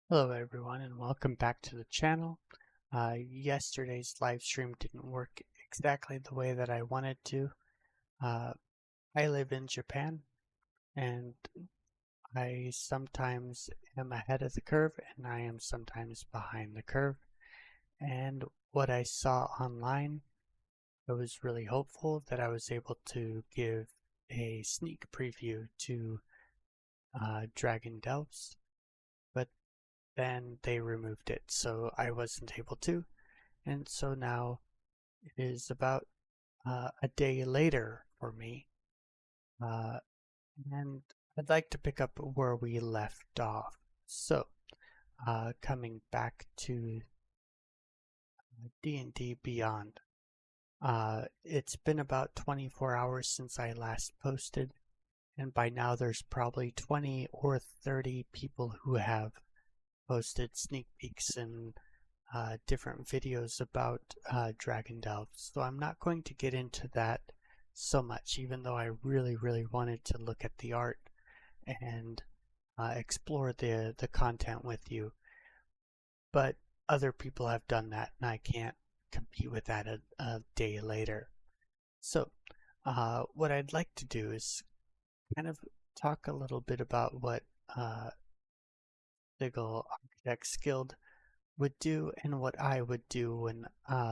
Hello everyone and welcome back to the channel. Yesterday's live stream didn't work exactly the way that I wanted to. I live in Japan and I sometimes am ahead of the curve and I am sometimes behind the curve. And what I saw online, I was really hopeful that I was able to give a sneak preview to Dragon Delves, but then they removed it, so I wasn't able to. And so now it is about a day later for me, and I'd like to pick up where we left off. So, coming back to D&D Beyond. It's been about 24 hours since I last posted, and by now there's probably 20 or 30 people who have posted sneak peeks and different videos about Dragon Delves. So I'm not going to get into that so much, even though I really wanted to look at the art and explore the content with you. But other people have done that, and I can't compete with that a day later. So what I'd like to do is kind of talk a little bit about what Sigil Architects Guild would do and what I would do when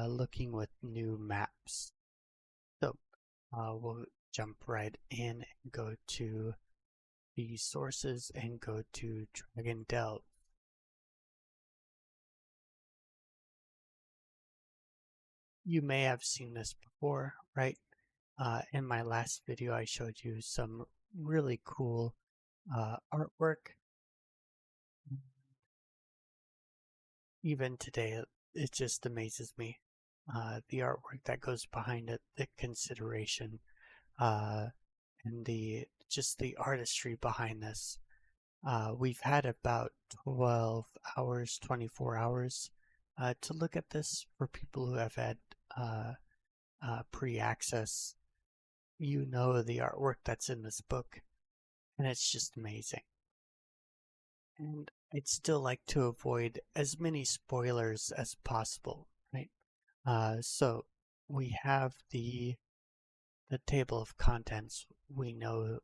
looking with new maps. So we'll jump right in and go to the sources and go to Dragon Delve. You may have seen this before, right? In my last video I showed you some really cool artwork. Even today it just amazes me. The artwork that goes behind it, the consideration, and the artistry behind this. We've had about 12 hours, 24 hours to look at this for people who have had pre-access. You know the artwork that's in this book, and it's just amazing. And I'd still like to avoid as many spoilers as possible, right? So we have the table of contents. We know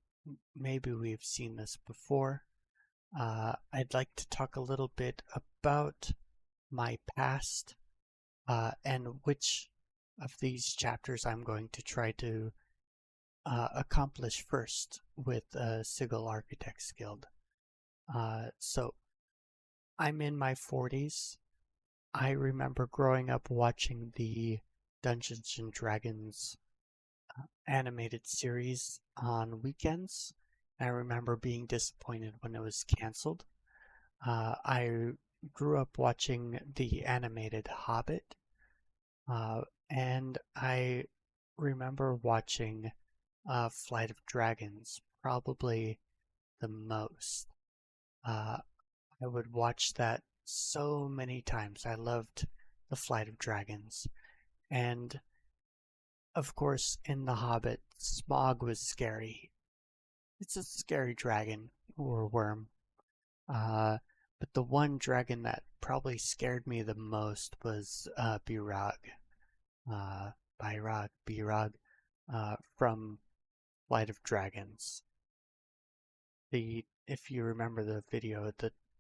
maybe we've seen this before. I'd like to talk a little bit about my past and which of these chapters I'm going to try to accomplish first with Sigil Architects Guild. So I'm in my 40s. I remember growing up watching the Dungeons and Dragons animated series on weekends. I remember being disappointed when it was canceled. I grew up watching the animated Hobbit, and I remember watching Flight of Dragons probably the most. I would watch that so many times. I loved the Flight of Dragons. And of course, in The Hobbit, Smaug was scary. It's a scary dragon or worm. But the one dragon that probably scared me the most was Birag. Birag from Flight of Dragons. If you remember the video,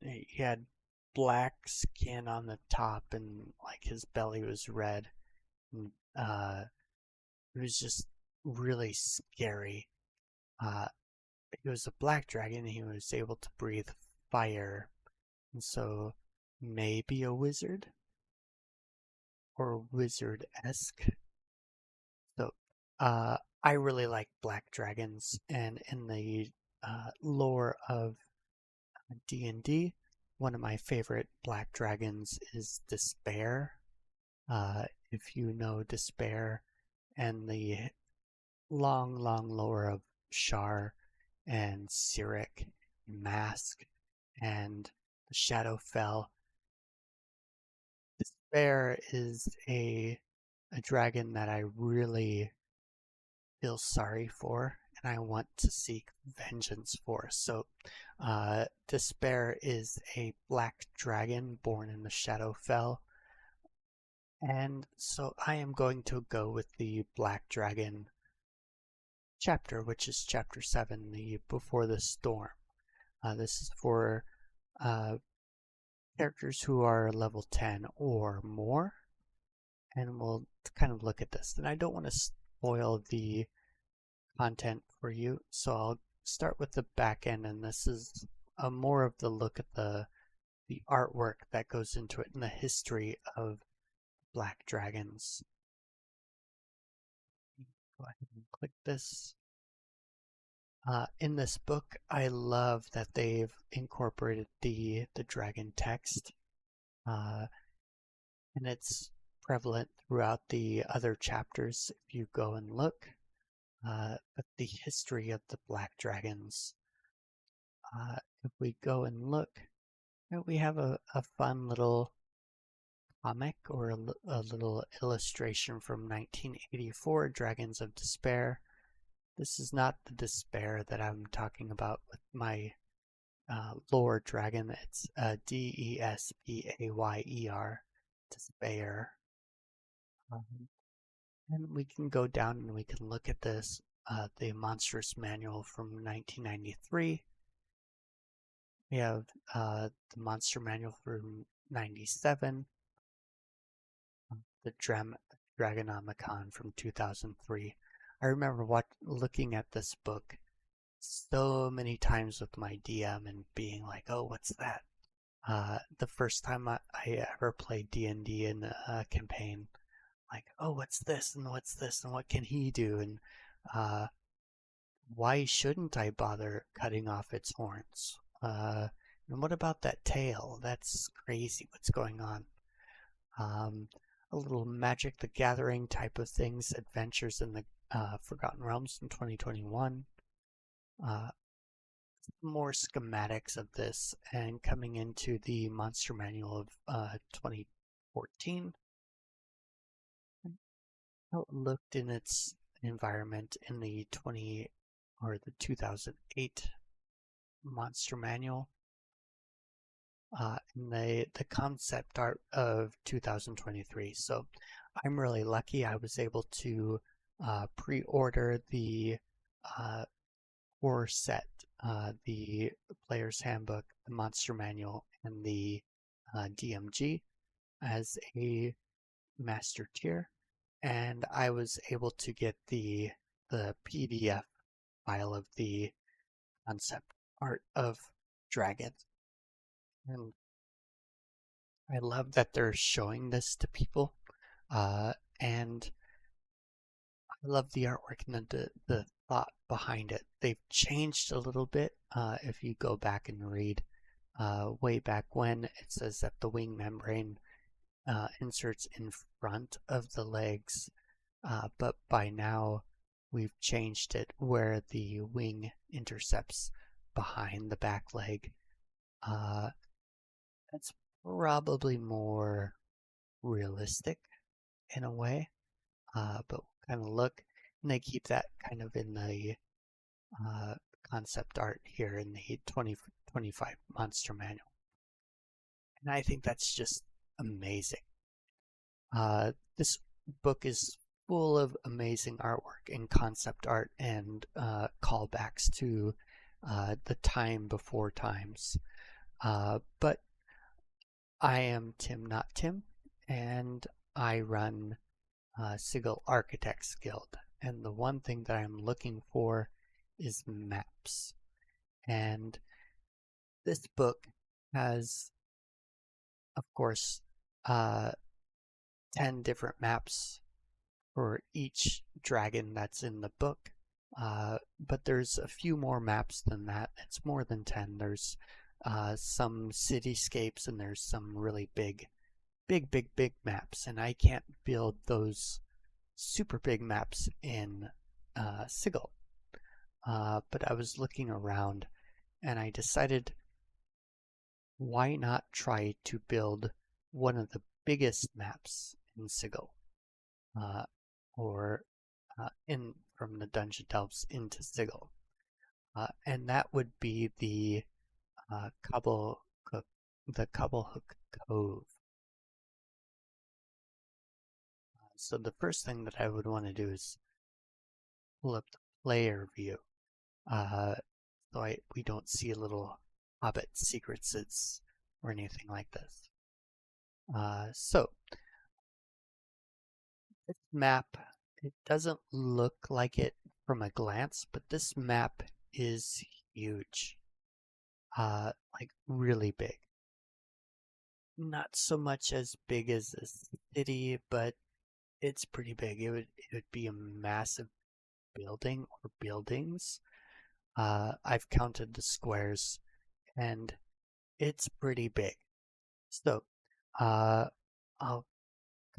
he had black skin on the top and like his belly was red. And, it was just really scary. He was a black dragon and he was able to breathe fire. And so maybe a wizard or wizard-esque. So I really like black dragons, and in the lore of D&D, one of my favorite black dragons is Despair. If you know Despair and the long lore of Shar and Cyric, Mask, and the Shadowfell, Despair is a dragon that I really feel sorry for, and I want to seek vengeance for. So Despair is a black dragon born in the Shadowfell, and so I am going to go with the black dragon chapter, which is chapter 7, the Before the Storm. This is for characters who are level 10 or more, and we'll kind of look at this. And I don't want to spoil the content for you, so I'll start with the back end, and this is more of the look at the artwork that goes into it and the history of black dragons. Go ahead and click this. In this book, I love that they've incorporated the dragon text, and it's prevalent throughout the other chapters if you go and look. But the history of the black dragons, if we go and look, we have a fun little comic or a little illustration from 1984, Dragons of Despair. This is not the Despair that I'm talking about with my lore dragon. It's Despayer, Despair. And we can go down and we can look at this, the Monstrous Manual from 1993. We have the Monster Manual from 97. The Dragonomicon from 2003. I remember looking at this book so many times with my DM and being like, oh, what's that? The first time I ever played D&D in a campaign, like, oh, what's this and what's this and what can he do? And why shouldn't I bother cutting off its horns? And what about that tail? That's crazy what's going on. A little Magic the Gathering type of things, Adventures in the Forgotten Realms in 2021. More schematics of this, and coming into the Monster Manual of 2014. How it looked in its environment in the 2008 Monster Manual. And the concept art of 2023. So I'm really lucky I was able to pre-order the core set, the Player's Handbook, the Monster Manual, and the DMG as a master tier, and I was able to get the PDF file of the concept art of dragons. And I love that they're showing this to people, and I love the artwork and the thought behind it. They've changed a little bit. If you go back and read way back when, it says that the wing membrane inserts in front of the legs, but by now we've changed it where the wing intercepts behind the back leg. That's probably more realistic in a way, but we'll kind of look, and they keep that kind of in the concept art here in the 2025 Monster Manual. And I think that's just amazing. This book is full of amazing artwork and concept art and callbacks to the time before times. But I am Tim, not Tim, and I run Sigil Architects Guild. And the one thing that I'm looking for is maps. And this book has, of course, 10 different maps for each dragon that's in the book. But there's a few more maps than that. It's more than 10. There's some cityscapes, and there's some really big maps, and I can't build those super big maps in Sigil. But I was looking around, and I decided, why not try to build one of the biggest maps in Sigil, or in from the dungeon delves into Sigil. And that would be the Cobblehook, the Cobblehook Cove. So the first thing that I would want to do is pull up the player view, so we don't see little hobbit secrets or anything like this. So this map, it doesn't look like it from a glance, but this map is huge, like really big. Not so much as big as a city, but it's pretty big. It would be a massive building or buildings. I've counted the squares, and it's pretty big. So, I'll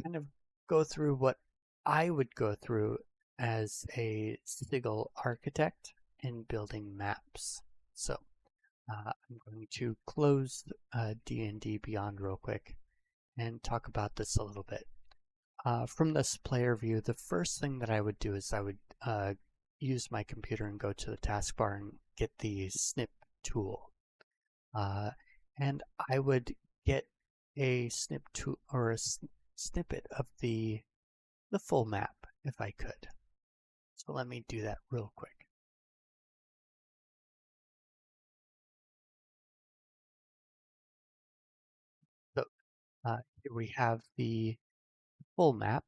kind of go through what I would go through as a Sigil architect in building maps. So, I'm going to close D&D Beyond real quick and talk about this a little bit. From this player view, the first thing that I would do is I would use my computer and go to the taskbar and get the snip tool. And I would get a snip tool or a snippet of the full map if I could. So let me do that real quick. So here we have the full map.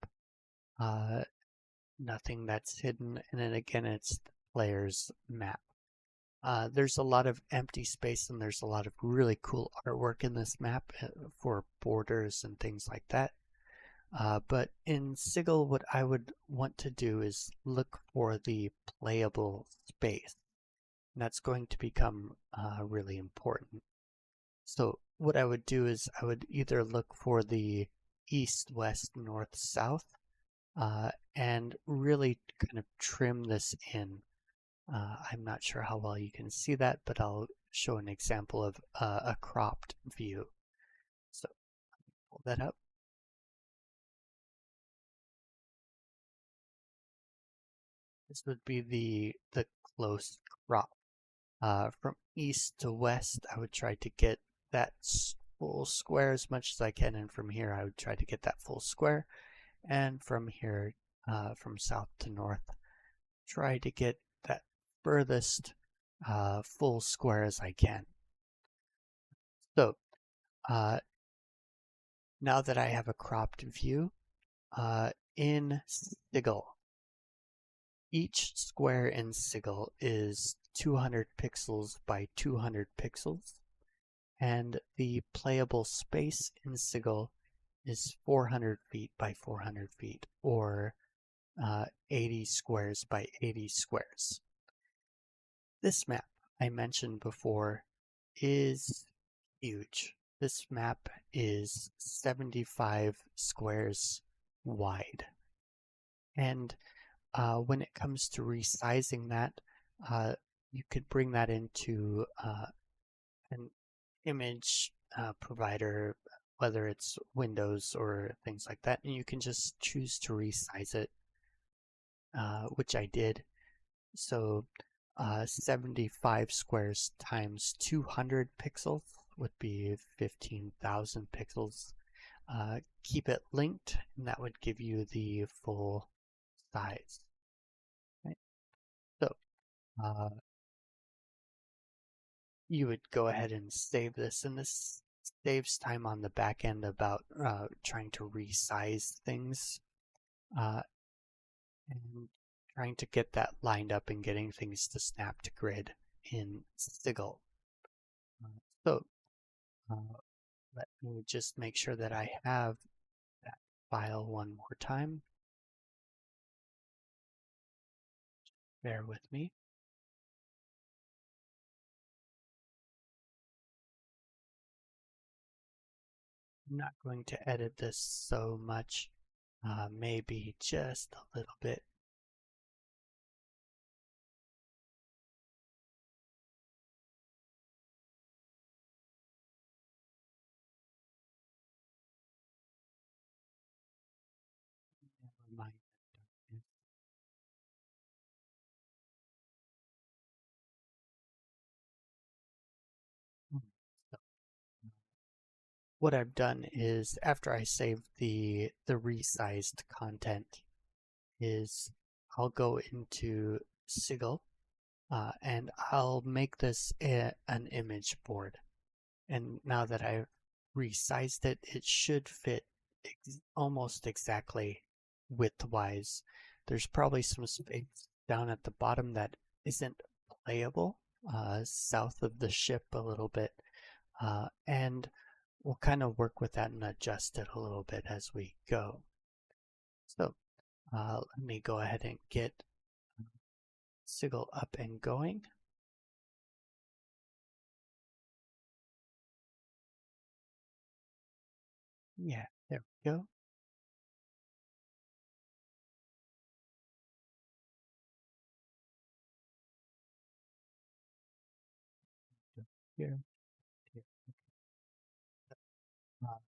Nothing that's hidden, and then again it's the player's map. There's a lot of empty space and there's a lot of really cool artwork in this map for borders and things like that. But in Sigil, what I would want to do is look for the playable space. And that's going to become really important. So what I would do is I would either look for the east, west, north, south, and really kind of trim this in. I'm not sure how well you can see that, but I'll show an example of a cropped view. So pull that up. This would be the close crop. From east to west, I would try to get that full square as much as I can, and from here I would try to get that full square, and from here, from south to north, try to get that furthest full square as I can. So now that I have a cropped view, in Sigil, each square in Sigil is 200 pixels by 200 pixels, and the playable space in Sigil is 400 feet by 400 feet, or 80 squares by 80 squares. This map I mentioned before is huge. This map is 75 squares wide. And when it comes to resizing that, you could bring that into an image provider, whether it's Windows or things like that, and you can just choose to resize it, which I did. So 75 squares times 200 pixels would be 15,000 pixels. Keep it linked, and that would give you the full size. Right? So you would go ahead and save this, and this saves time on the back end about trying to resize things and trying to get that lined up and getting things to snap to grid in Sigil. So let me just make sure that I have that file one more time. Bear with me. I'm not going to edit this so much, maybe just a little bit. Never mind. what I've done is after I save the resized content is I'll go into Sigil and I'll make this an image board. And now that I've resized it, it should fit almost exactly width-wise. There's probably some space down at the bottom that isn't playable, south of the ship a little bit. And we'll kind of work with that and adjust it a little bit as we go. So let me go ahead and get Sigil up and going. Yeah, there we go. Here, here. Now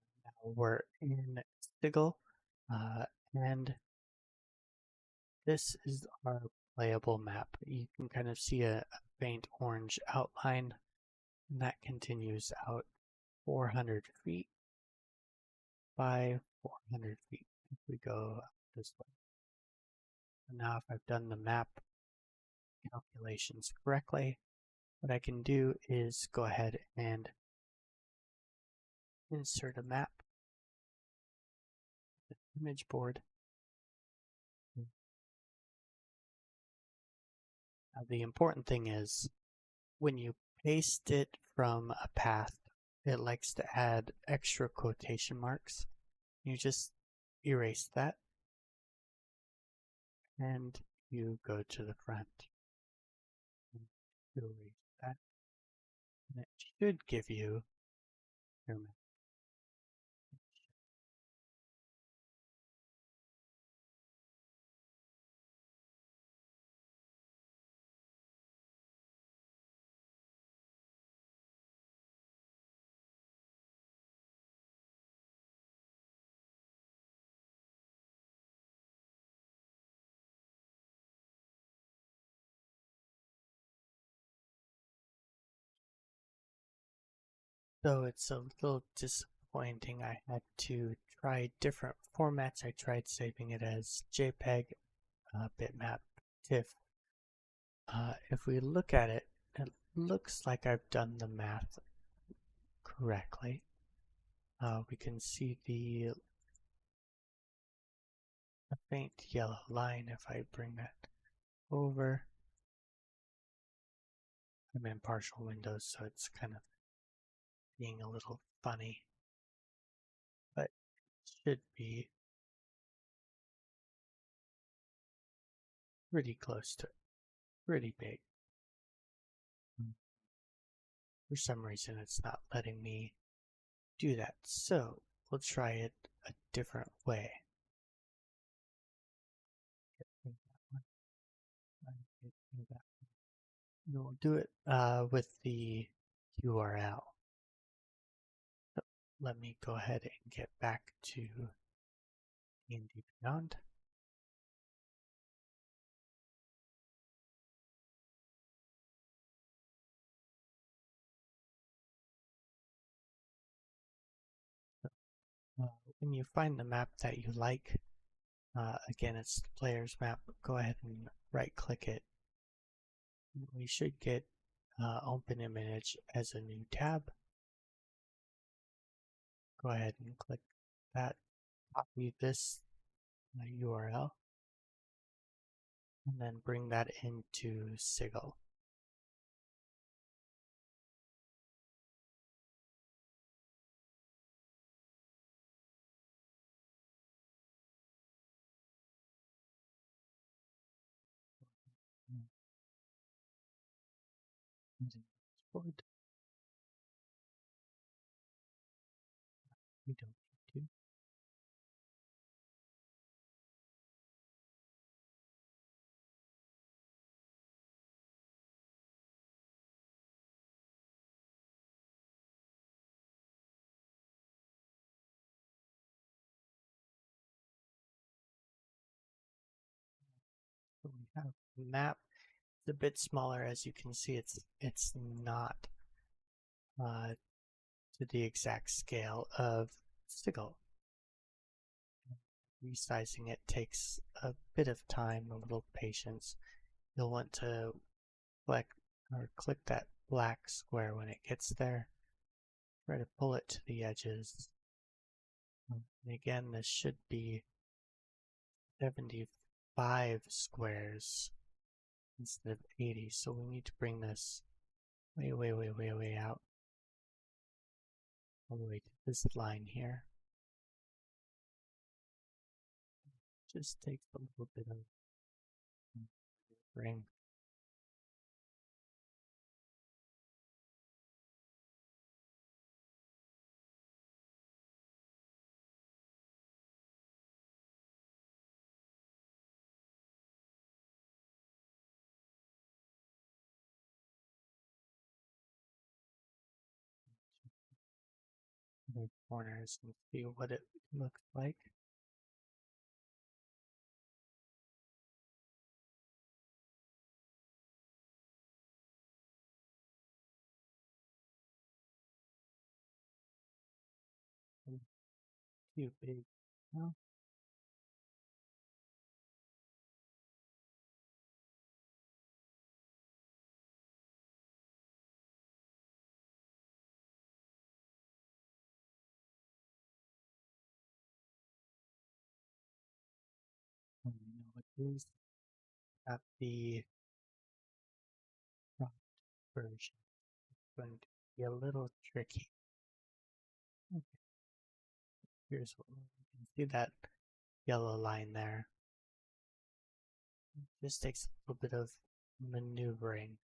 we're in Sigil, and this is our playable map. You can kind of see a faint orange outline, and that continues out 400 feet by 400 feet if we go this way. And now if I've done the map calculations correctly, what I can do is go ahead and insert a map, image board. Now the important thing is when you paste it from a path, it likes to add extra quotation marks. You just erase that and you go to the front. You erase that and it should give you your map. So it's a little disappointing. I had to try different formats. I tried saving it as JPEG, bitmap, TIFF. If we look at it, it looks like I've done the math correctly. We can see the faint yellow line if I bring that over. I'm in partial windows, so it's kind of being a little funny, but it should be pretty close to it, pretty big. For some reason, it's not letting me do that, so we'll try it a different way. We'll do it with the URL. So let me go ahead and get back to D&D Beyond. When you find the map that you like, again, it's the player's map, go ahead and right click it. We should get open image as a new tab. Go ahead and click that, copy this URL, and then bring that into Sigil. Board. We don't need to. So we have the map. It's a bit smaller, as you can see. It's not to the exact scale of Sigil. Resizing it takes a bit of time, a little patience. You'll want to click that black square when it gets there. Try to pull it to the edges. And again, this should be 75 squares instead of 80, so we need to bring this way out, all the way to this line here. Just takes a little bit of bring. The corners and see what it looks like. Too big. Well, I don't know what it is. Got the prompt version. It's going to be a little tricky. Okay. Here's what you can see, that yellow line there. It just takes a little bit of maneuvering.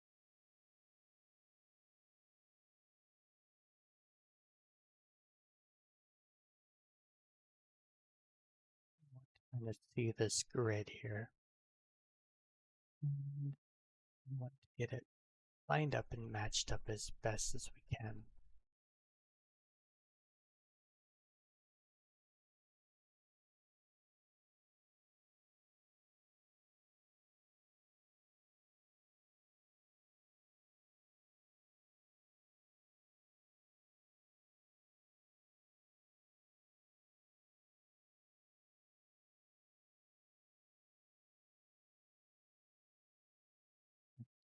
Kind of see this grid here. And we want to get it lined up and matched up as best as we can.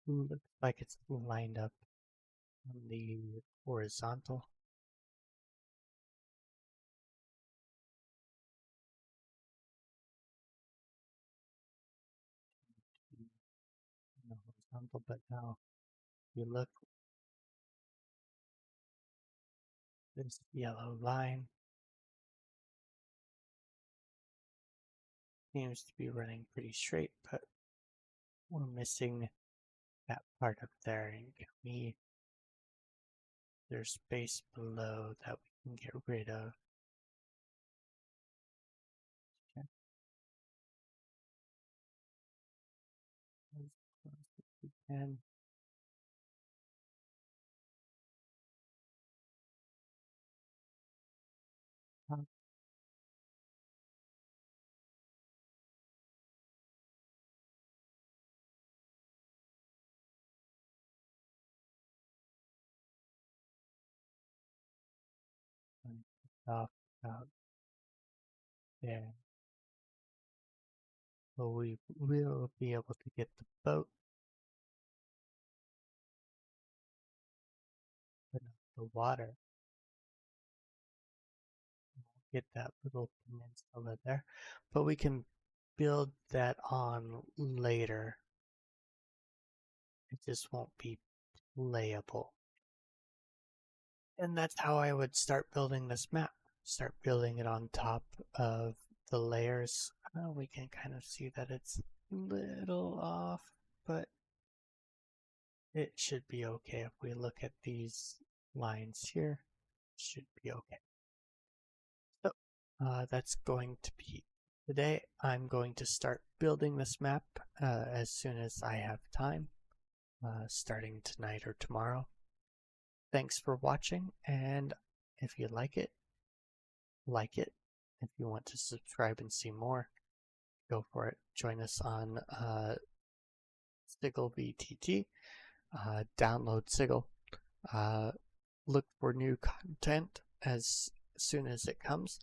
Looks like it's lined up on the horizontal. The horizontal, but now if you look, this yellow line seems to be running pretty straight, but we're missing that part up there. And there's space below that we can get rid of. Okay. As close as we can. Off out there. So we will be able to get the boat, but not the water. Get that little peninsula there, but we can build that on later. It just won't be playable. And that's how I would start building this map. Start building it on top of the layers. We can kind of see that it's a little off, but it should be okay. If we look at these lines here, it should be okay. So that's going to be today. I'm going to start building this map as soon as I have time, starting tonight or tomorrow. Thanks for watching, and if you like it, like it. If you want to subscribe and see more, go for it. Join us on Sigil VTT. Download Sigil. look for new content as soon as it comes,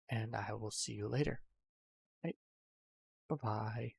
and I will see you later. Bye bye.